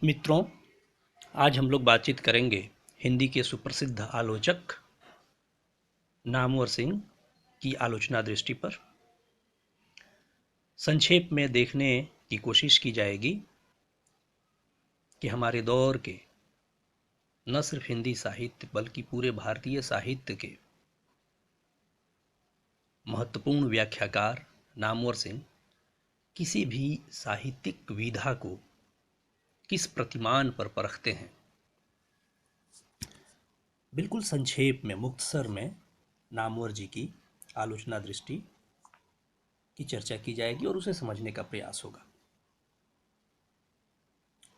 मित्रों, आज हम लोग बातचीत करेंगे हिंदी के सुप्रसिद्ध आलोचक नामवर सिंह की आलोचना दृष्टि पर। संक्षेप में देखने की कोशिश की जाएगी कि हमारे दौर के न सिर्फ हिंदी साहित्य बल्कि पूरे भारतीय साहित्य के महत्वपूर्ण व्याख्याकार नामवर सिंह किसी भी साहित्यिक विधा को किस प्रतिमान पर परखते हैं। बिल्कुल संक्षेप में, मुख्तसर में नामवर जी की आलोचना दृष्टि की चर्चा की जाएगी और उसे समझने का प्रयास होगा।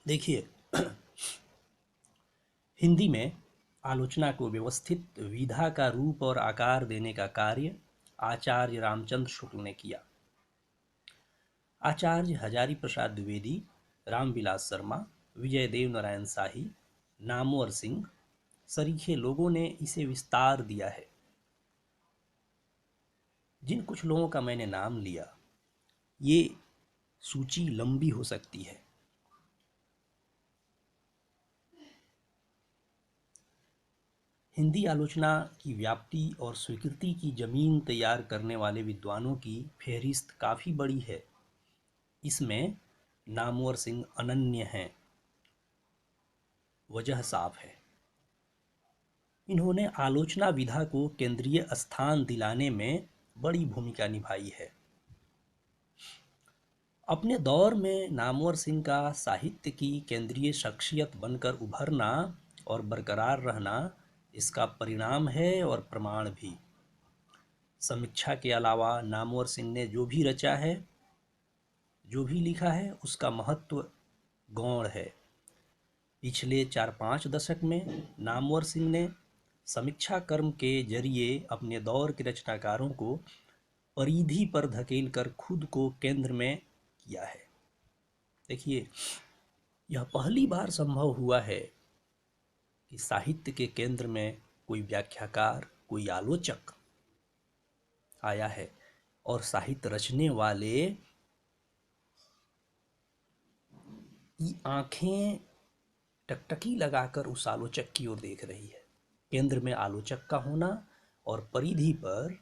देखिए, हिंदी में आलोचना को व्यवस्थित विधा का रूप और आकार देने का कार्य आचार्य रामचंद्र शुक्ल ने किया। आचार्य हजारी प्रसाद द्विवेदी, रामविलास शर्मा, विजय देव नारायण शाही, नामवर सिंह सरीखे लोगों ने इसे विस्तार दिया है। जिन कुछ लोगों का मैंने नाम लिया, ये सूची लंबी हो सकती है। हिंदी आलोचना की व्याप्ति और स्वीकृति की जमीन तैयार करने वाले विद्वानों की फेहरिस्त काफ़ी बड़ी है। इसमें नामवर सिंह अनन्य हैं। वजह साफ है, इन्होंने आलोचना विधा को केंद्रीय स्थान दिलाने में बड़ी भूमिका निभाई है। अपने दौर में नामवर सिंह का साहित्य की केंद्रीय शख्सियत बनकर उभरना और बरकरार रहना इसका परिणाम है और प्रमाण भी। समीक्षा के अलावा नामवर सिंह ने जो भी रचा है, जो भी लिखा है, उसका महत्व गौण है। पिछले 4-5 दशक में नामवर सिंह ने समीक्षा कर्म के जरिए अपने दौर के रचनाकारों को परिधि पर धकेलकर खुद को केंद्र में किया है। देखिए, यह पहली बार संभव हुआ है कि साहित्य के केंद्र में कोई व्याख्याकार, कोई आलोचक आया है और साहित्य रचने वाले की आंखें टकटकी लगाकर उस आलोचक की ओर देख रही है। केंद्र में आलोचक का होना और परिधि पर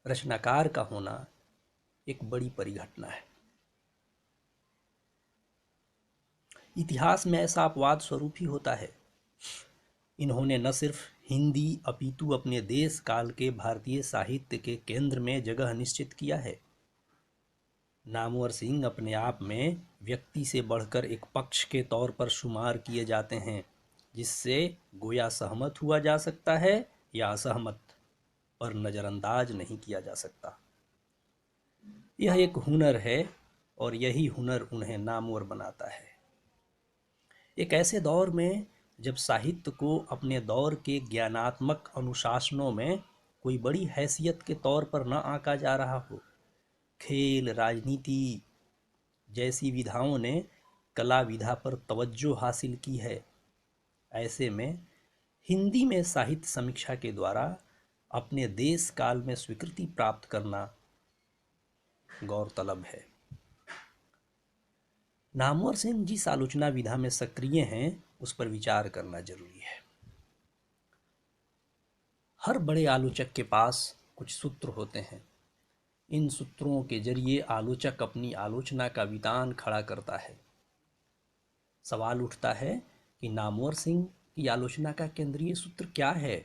रचनाकार का होना एक बड़ी परिघटना है। इतिहास में ऐसा अपवाद स्वरूप ही होता है। इन्होंने न सिर्फ हिंदी अपितु अपने देश काल के भारतीय साहित्य के केंद्र में जगह निश्चित किया है। नामवर सिंह अपने आप में व्यक्ति से बढ़कर एक पक्ष के तौर पर शुमार किए जाते हैं, जिससे गोया सहमत हुआ जा सकता है या असहमत, पर नज़रअंदाज नहीं किया जा सकता। यह एक हुनर है और यही हुनर उन्हें नामवर बनाता है। एक ऐसे दौर में जब साहित्य को अपने दौर के ज्ञानात्मक अनुशासनों में कोई बड़ी हैसियत के तौर पर न आंका जा रहा हो, खेल, राजनीति जैसी विधाओं ने कला विधा पर तवज्जो हासिल की है, ऐसे में हिंदी में साहित्य समीक्षा के द्वारा अपने देश काल में स्वीकृति प्राप्त करना गौरतलब है। नामवर सिंह जिस आलोचना विधा में सक्रिय हैं, उस पर विचार करना जरूरी है। हर बड़े आलोचक के पास कुछ सूत्र होते हैं। इन सूत्रों के जरिए आलोचक अपनी आलोचना का वितान खड़ा करता है। सवाल उठता है कि नामवर सिंह की आलोचना का केंद्रीय सूत्र क्या है?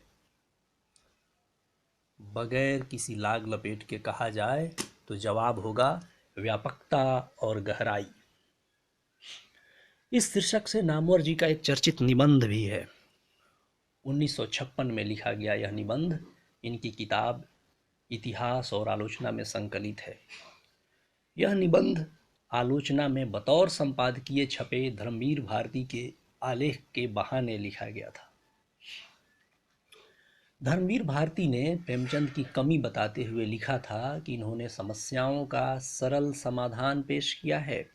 बगैर किसी लाग लपेट के कहा जाए तो जवाब होगा व्यापकता और गहराई। इस शीर्षक से नामवर जी का एक चर्चित निबंध भी है। 1956 में लिखा गया यह निबंध इनकी किताब इतिहास और आलोचना में संकलित है। यह निबंध आलोचना में बतौर संपादकीय छपे धर्मवीर भारती के आलेख के बहाने लिखा गया था। धर्मवीर भारती ने प्रेमचंद की कमी बताते हुए लिखा था कि इन्होंने समस्याओं का सरल समाधान पेश किया है।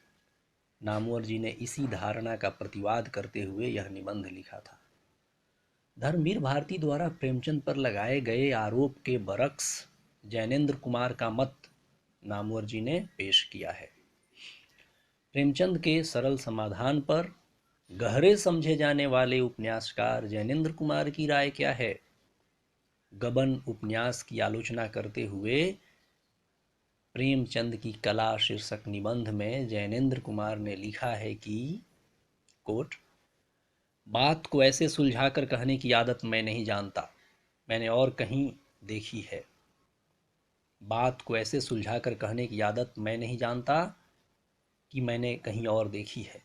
नामवर जी ने इसी धारणा का प्रतिवाद करते हुए यह निबंध लिखा था। धर्मवीर भारती द्वारा प्रेमचंद पर लगाए गए आरोप के बरक्स जैनेन्द्र कुमार का मत नामवर जी ने पेश किया है। प्रेमचंद के सरल समाधान पर गहरे समझे जाने वाले उपन्यासकार जैनेन्द्र कुमार की राय क्या है? गबन उपन्यास की आलोचना करते हुए प्रेमचंद की कला शीर्षक निबंध में जैनेन्द्र कुमार ने लिखा है कि कोट, बात को ऐसे सुलझाकर कहने की आदत मैं नहीं जानता, मैंने और कहीं देखी है। बात को ऐसे सुलझाकर कहने की आदत मैं नहीं जानता कि मैंने कहीं और देखी है।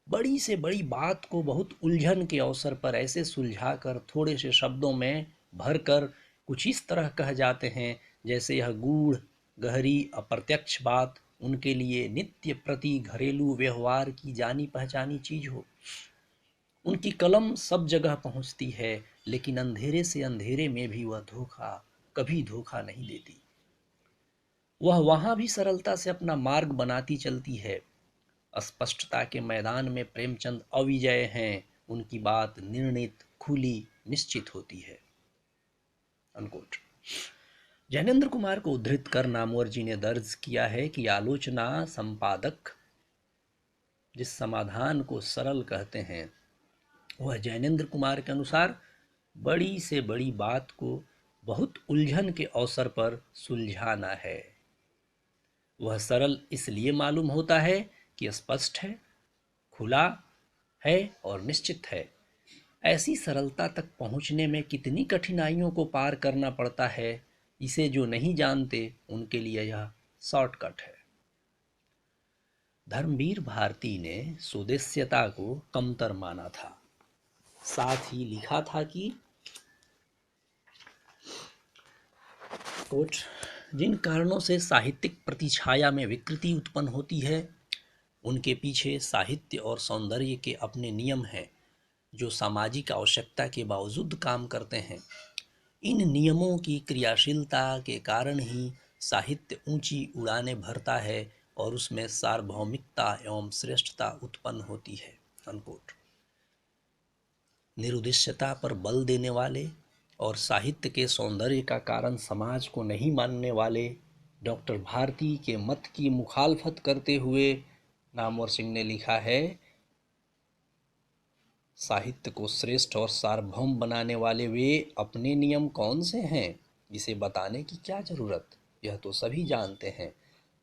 बड़ी से बड़ी बात को बहुत उलझन के अवसर पर ऐसे सुलझाकर थोड़े से शब्दों में भरकर कुछ इस तरह कह जाते हैं जैसे यह गूढ़ गहरी अप्रत्यक्ष बात उनके लिए नित्य प्रति घरेलू व्यवहार की जानी पहचानी चीज हो। उनकी कलम सब जगह पहुंचती है, लेकिन अंधेरे से अंधेरे में भी वह कभी धोखा नहीं देती। वह वहां भी सरलता से अपना मार्ग बनाती चलती है। अस्पष्टता के मैदान में प्रेमचंद अविजय हैं, उनकी बात निर्णित खुली निश्चित होती है। अनकोट। जैनेन्द्र कुमार को उद्धृत कर नामवर जी ने दर्ज किया है कि आलोचना संपादक जिस समाधान को सरल कहते हैं वह जैनेन्द्र कुमार के अनुसार बड़ी से बड़ी बात को बहुत उलझन के अवसर पर सुलझाना है। वह सरल इसलिए मालूम होता है कि स्पष्ट है, खुला है और निश्चित है। ऐसी सरलता तक पहुंचने में कितनी कठिनाइयों को पार करना पड़ता है, इसे जो नहीं जानते उनके लिए यह शॉर्टकट है। धर्मवीर भारती ने स्वदेश्यता को कमतर माना था। साथ ही लिखा था कि कोट, जिन कारणों से साहित्यिक प्रतिछाया में विकृति उत्पन्न होती है उनके पीछे साहित्य और सौंदर्य के अपने नियम हैं जो सामाजिक आवश्यकता के बावजूद काम करते हैं। इन नियमों की क्रियाशीलता के कारण ही साहित्य ऊंची उड़ानें भरता है और उसमें सार्वभौमिकता एवं श्रेष्ठता उत्पन्न होती है। अनकोट। निरुद्देश्यता पर बल देने वाले और साहित्य के सौंदर्य का कारण समाज को नहीं मानने वाले डॉक्टर भारती के मत की मुखालफत करते हुए नामवर सिंह ने लिखा है, साहित्य को श्रेष्ठ और सार्वभौम बनाने वाले वे अपने नियम कौन से हैं, इसे बताने की क्या जरूरत, यह तो सभी जानते हैं।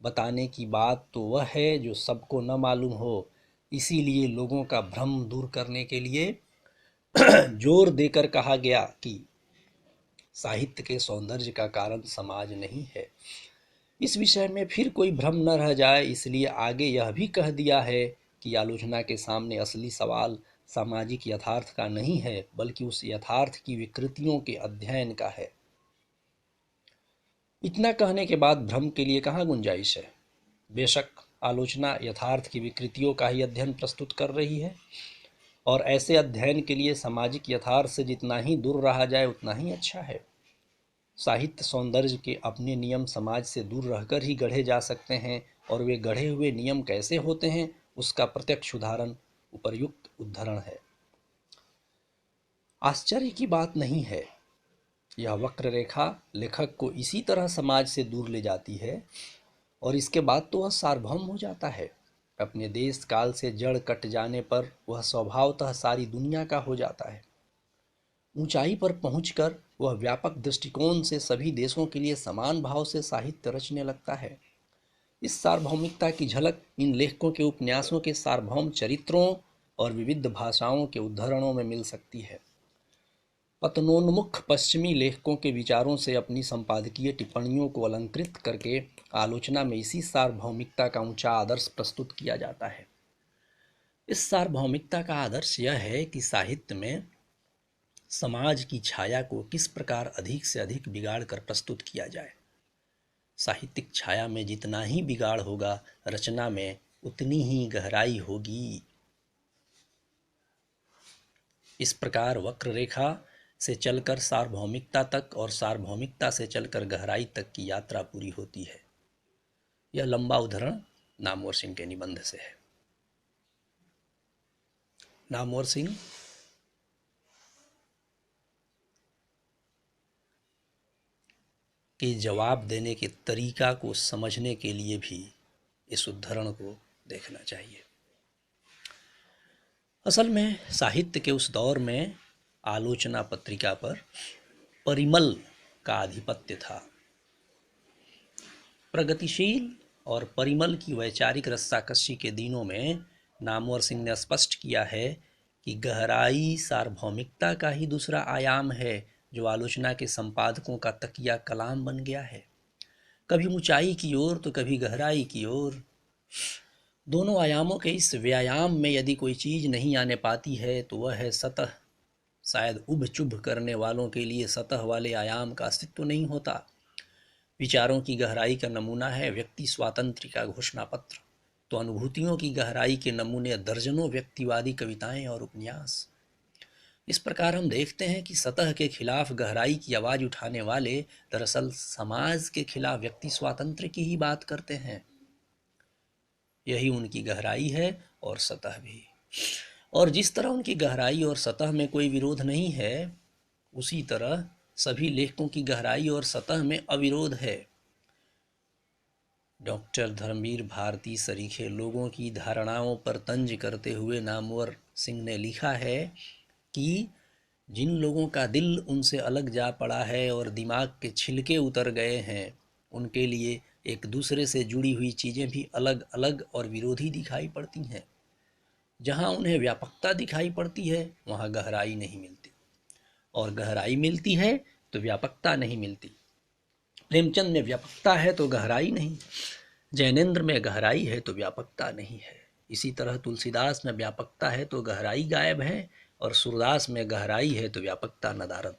बताने की बात तो वह है जो सबको न मालूम हो। इसीलिए लोगों का भ्रम दूर करने के लिए जोर देकर कहा गया कि साहित्य के सौंदर्य का कारण समाज नहीं है। इस विषय में फिर कोई भ्रम न रह जाए, इसलिए आगे यह भी कह दिया है कि आलोचना के सामने असली सवाल सामाजिक यथार्थ का नहीं है, बल्कि उस यथार्थ की विकृतियों के अध्ययन का है। इतना कहने के बाद भ्रम के लिए कहाँ गुंजाइश है। बेशक आलोचना यथार्थ की विकृतियों का ही अध्ययन प्रस्तुत कर रही है और ऐसे अध्ययन के लिए सामाजिक यथार्थ से जितना ही दूर रहा जाए उतना ही अच्छा है। साहित्य सौंदर्य के अपने नियम समाज से दूर रहकर ही गढ़े जा सकते हैं और वे गढ़े हुए नियम कैसे होते हैं उसका प्रत्यक्ष उदाहरण उपर्युक्त उद्धरण है। आश्चर्य की बात नहीं है, यह वक्र रेखा लेखक को इसी तरह समाज से दूर ले जाती है और इसके बाद तो वह सार्वभौम हो जाता है। अपने देश काल से जड़ कट जाने पर वह स्वभावतः सारी दुनिया का हो जाता है। ऊंचाई पर पहुंचकर वह व्यापक दृष्टिकोण से सभी देशों के लिए समान भाव से साहित्य रचने लगता है। इस सार्वभौमिकता की झलक इन लेखकों के उपन्यासों के सार्वभौम चरित्रों और विविध भाषाओं के उद्धरणों में मिल सकती है। पतनोन्मुख पश्चिमी लेखकों के विचारों से अपनी संपादकीय टिप्पणियों को अलंकृत करके आलोचना में इसी सार्वभौमिकता का ऊंचा आदर्श प्रस्तुत किया जाता है। इस सार्वभौमिकता का आदर्श यह है कि साहित्य में समाज की छाया को किस प्रकार अधिक से अधिक बिगाड़ कर प्रस्तुत किया जाए। साहित्यिक छाया में जितना ही बिगाड़ होगा, रचना में उतनी ही गहराई होगी। इस प्रकार वक्र रेखा से चलकर सार्वभौमिकता तक और सार्वभौमिकता से चलकर गहराई तक की यात्रा पूरी होती है। यह लंबा उद्धरण नामवर सिंह के निबंध से है। नामवर सिंह के जवाब देने के तरीका को समझने के लिए भी इस उद्धरण को देखना चाहिए। असल में साहित्य के उस दौर में आलोचना पत्रिका पर परिमल का आधिपत्य था। प्रगतिशील और परिमल की वैचारिक रस्साकशी के दिनों में नामवर सिंह ने स्पष्ट किया है कि गहराई सार्वभौमिकता का ही दूसरा आयाम है, जो आलोचना के संपादकों का तकिया कलाम बन गया है, कभी ऊंचाई की ओर तो कभी गहराई की ओर। दोनों आयामों के इस व्यायाम में यदि कोई चीज नहीं आने पाती है तो वह है सतह। शायद उभ चुभ करने वालों के लिए सतह वाले आयाम का अस्तित्व नहीं होता। विचारों की गहराई का नमूना है व्यक्ति स्वातंत्र्य का घोषणा पत्र, तो अनुभूतियों की गहराई के नमूने दर्जनों व्यक्तिवादी कविताएं और उपन्यास। इस प्रकार हम देखते हैं कि सतह के खिलाफ गहराई की आवाज उठाने वाले दरअसल समाज के खिलाफ व्यक्ति स्वातंत्र्य की ही बात करते हैं। यही उनकी गहराई है और सतह भी। और जिस तरह उनकी गहराई और सतह में कोई विरोध नहीं है, उसी तरह सभी लेखकों की गहराई और सतह में अविरोध है। डॉक्टर धर्मवीर भारती सरीखे लोगों की धारणाओं पर तंज करते हुए नामवर सिंह ने लिखा है कि जिन लोगों का दिल उनसे अलग जा पड़ा है और दिमाग के छिलके उतर गए हैं, उनके लिए एक दूसरे से जुड़ी हुई चीज़ें भी अलग अलग और विरोधी दिखाई पड़ती हैं। जहाँ उन्हें व्यापकता दिखाई पड़ती है वहाँ गहराई नहीं मिलती, और गहराई मिलती है तो व्यापकता नहीं मिलती। प्रेमचंद में व्यापकता है तो गहराई नहीं, जैनेन्द्र में गहराई है तो व्यापकता नहीं है। इसी तरह तुलसीदास में व्यापकता है तो गहराई गायब है, और सूरदास में गहराई है तो व्यापकता नदारद।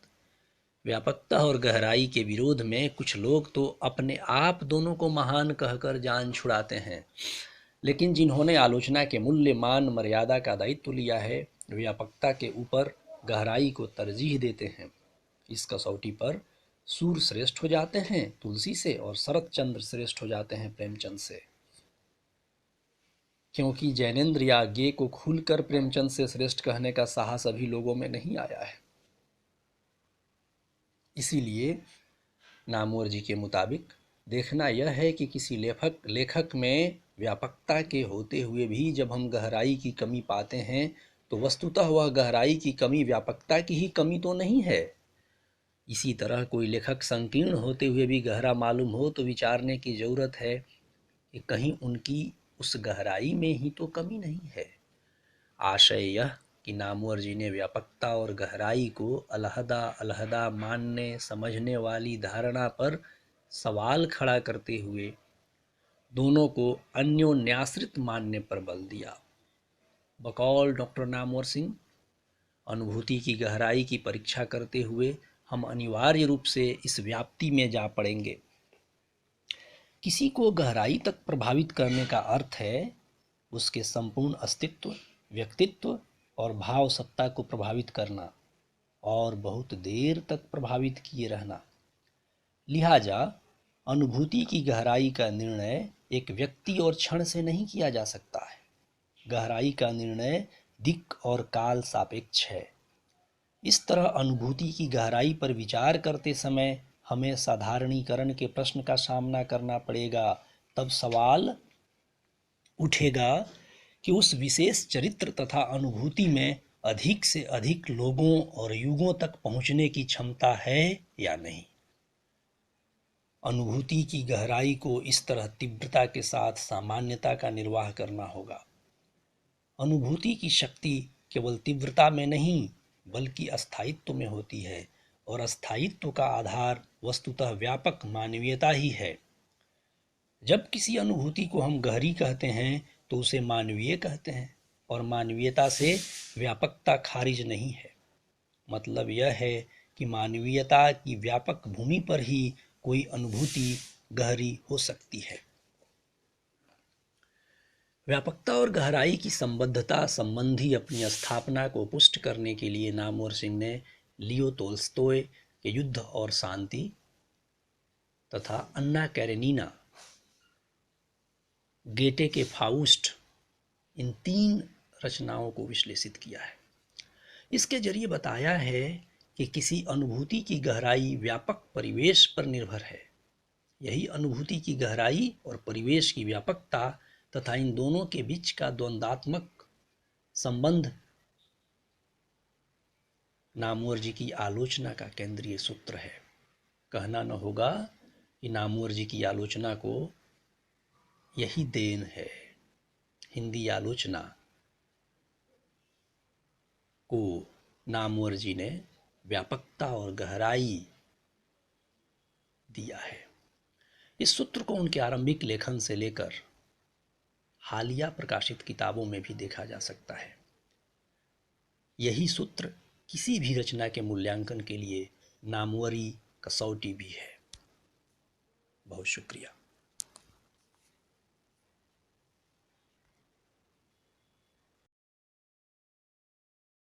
व्यापकता और गहराई के विरोध में कुछ लोग तो अपने आप दोनों को महान कहकर जान छुड़ाते हैं, लेकिन जिन्होंने आलोचना के मूल्य मान मर्यादा का दायित्व लिया है, व्यापकता के ऊपर गहराई को तरजीह देते हैं। इस कसौटी पर सूर श्रेष्ठ हो जाते हैं तुलसी से, और शरत चंद्र श्रेष्ठ हो जाते हैं प्रेमचंद से, क्योंकि जैनेन्द्र या गे को खुलकर प्रेमचंद से श्रेष्ठ कहने का साहस अभी लोगों में नहीं आया है। इसीलिए नामवर जी के मुताबिक देखना यह है कि किसी लेखक में व्यापकता के होते हुए भी जब हम गहराई की कमी पाते हैं तो वस्तुतः वह गहराई की कमी व्यापकता की ही कमी तो नहीं है। इसी तरह कोई लेखक संकीर्ण होते हुए भी गहरा मालूम हो तो विचारने की जरूरत है कि कहीं उनकी उस गहराई में ही तो कमी नहीं है। आशय यह कि नामवर जी ने व्यापकता और गहराई को अलहदा अलहदा मानने समझने वाली धारणा पर सवाल खड़ा करते हुए दोनों को अन्योन्याश्रित मानने पर बल दिया। बकौल डॉक्टर नामवर सिंह, अनुभूति की गहराई की परीक्षा करते हुए हम अनिवार्य रूप से इस व्याप्ति में जा पड़ेंगे। किसी को गहराई तक प्रभावित करने का अर्थ है उसके संपूर्ण अस्तित्व, व्यक्तित्व और भाव सत्ता को प्रभावित करना, और बहुत देर तक प्रभावित किए रहना। लिहाजा अनुभूति की गहराई का निर्णय एक व्यक्ति और क्षण से नहीं किया जा सकता है। गहराई का निर्णय दिक् और काल सापेक्ष है। इस तरह अनुभूति की गहराई पर विचार करते समय हमें साधारणीकरण के प्रश्न का सामना करना पड़ेगा। तब सवाल उठेगा कि उस विशेष चरित्र तथा अनुभूति में अधिक से अधिक लोगों और युगों तक पहुंचने की क्षमता है या नहीं। अनुभूति की गहराई को इस तरह तीव्रता के साथ सामान्यता का निर्वाह करना होगा। अनुभूति की शक्ति केवल तीव्रता में नहीं बल्कि अस्थायित्व में होती है, और अस्थायित्व का आधार वस्तुतः व्यापक मानवीयता ही है। जब किसी अनुभूति को हम गहरी कहते हैं तो उसे मानवीय कहते हैं, और मानवीयता से व्यापकता खारिज नहीं है। मतलब यह है कि मानवीयता की व्यापक भूमि पर ही कोई अनुभूति गहरी हो सकती है। व्यापकता और गहराई की संबद्धता संबंधी अपनी स्थापना को पुष्ट करने के लिए नामवर सिंह ने लियो तोल्स्तोय के युद्ध और शांति तथा अन्ना कैरेनिना, गेटे के फाउस्ट, इन 3 रचनाओं को विश्लेषित किया है। इसके जरिए बताया है कि किसी अनुभूति की गहराई व्यापक परिवेश पर निर्भर है। यही अनुभूति की गहराई और परिवेश की व्यापकता तथा इन दोनों के बीच का द्वंद्वात्मक संबंध नामवर जी की आलोचना का केंद्रीय सूत्र है। कहना न होगा कि नामवर जी की आलोचना को यही देन है। हिंदी आलोचना को नामवर जी ने व्यापकता और गहराई दिया है। इस सूत्र को उनके आरंभिक लेखन से लेकर हालिया प्रकाशित किताबों में भी देखा जा सकता है। यही सूत्र किसी भी रचना के मूल्यांकन के लिए नामवरी कसौटी भी है। बहुत शुक्रिया।